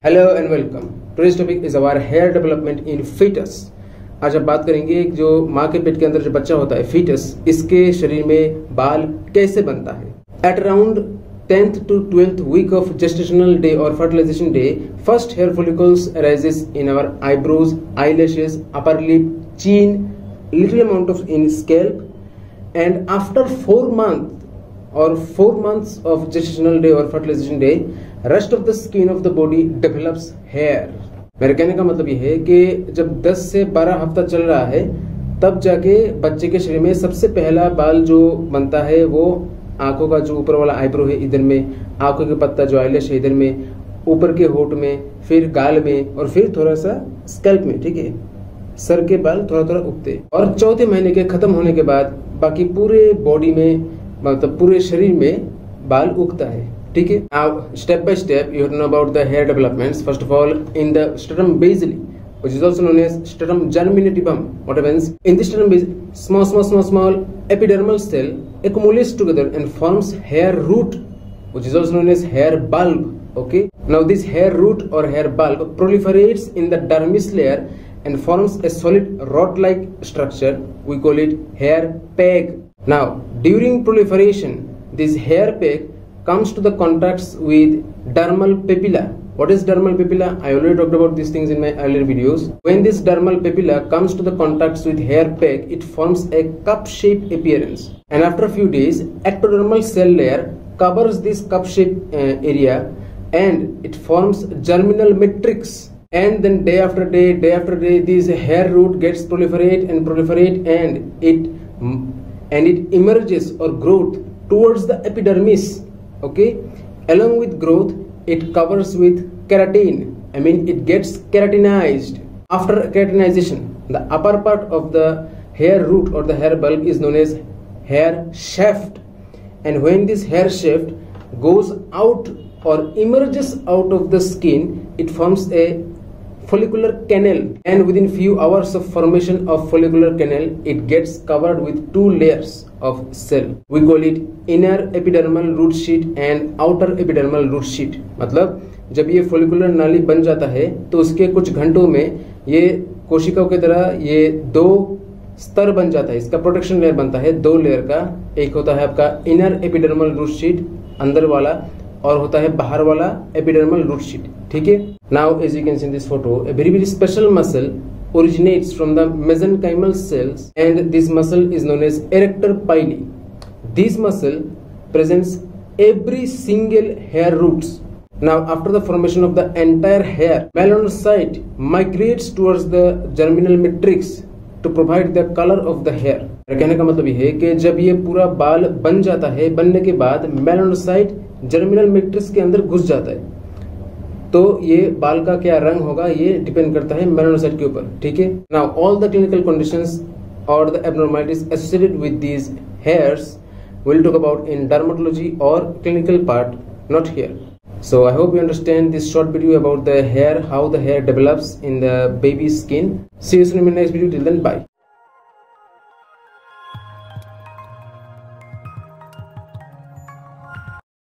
Hello and welcome. Today's topic is our hair development in foetus. आज हम बात करेंगे जो माँ के पेट के अंदर जो बच्चा होता है फीटस, इसके शरीर में बाल कैसे बनता है। At around 10th to 12th week of gestational day or fertilization day, first hair follicles arises in our eyebrows, eyelashes, upper lip, chin, little amount of in scalp, and after 4 months of gestational day or fertilization day, rest of the skin of the body develops hair. मेरे कहने का मतलब ये है कि जब 10 से 12 हफ्ता चल रहा है तब जाके बच्चे के शरीर में सबसे पहला बाल जो बनता है वो आंखों का जो ऊपर वाला आईब्रो है इधर में, आंखों के पत्ता जो आईलैश है इधर में, ऊपर के होठ में, फिर गाल में और फिर थोड़ा सा स्कैल्प में। ठीक है, सर के बाल थोड़ा थोड़ा उगते और चौथे महीने के खत्म होने के बाद बाकी पूरे बॉडी में मतलब पूरे शरीर में बाल उगता है। ठीक है, now step by step you have to know about the hair developments. First of all, in the stratum basale, which is also known as stratum germinativum, what happens in the stratum basale, small epidermal cell accumulates together and forms hair root, which is also known as hair bulb. Okay, now this hair root or hair bulb proliferates in the dermis layer and forms a solid rod-like structure. We call it hair peg. Now during proliferation, this hair peg comes to the contacts with dermal papilla. What is dermal papilla? I already talked about these things in my earlier videos. When this dermal papilla comes to the contacts with hair peg, it forms a cup-shaped appearance. And after a few days, ectodermal cell layer covers this cup-shaped area, and it forms germinal matrix. And then day after day, this hair root gets proliferate, and it emerges or growth towards the epidermis. Okay, along with growth it covers with keratin. I mean it gets keratinized. After keratinization, the upper part of the hair root or the hair bulb is known as hair shaft, and when this hair shaft goes out or emerges out of the skin, it forms a follicular canal, and within few hours of formation of follicular canal it gets covered with 2 layers of cell. We call it inner epidermal root sheet and outer epidermal root sheet. मतलब जब ये follicular नाली बन जाता है तो उसके कुछ घंटों में ये कोशिकाओं की तरह ये 2 स्तर बन जाता है। इसका प्रोटेक्शन लेयर बनता है 2 लेयर का। एक होता है आपका इनर एपिडर्मल रूट शीट अंदर वाला, और होता है बाहर वाला एपिडर्मल रूट शीट। ठीक है, now as you can see in this photo, a very special muscle originates from the mesenchymal cells, and this muscle is known as erector pili. This muscle presents every single hair roots. Now after the formation of the entire hair, melanocyte migrates towards the germinal matrix to provide the color of the hair. कहने का मतलब ये है कि जब ये पूरा बाल बन जाता है, बनने के बाद मेलानोसाइट जर्मिनल मैट्रिक्स के अंदर घुस जाता है, तो ये बाल का क्या रंग होगा ये डिपेंड करता है मेलानोसाइट के ऊपर। ठीक है, now all the clinical conditions और the abnormalities associated with these hairs we'll talk about in dermatology or clinical part, not here. So I hope you understand this short video about the hair, how the hair develops in the baby's skin. See you soon in my next video. Till then, bye.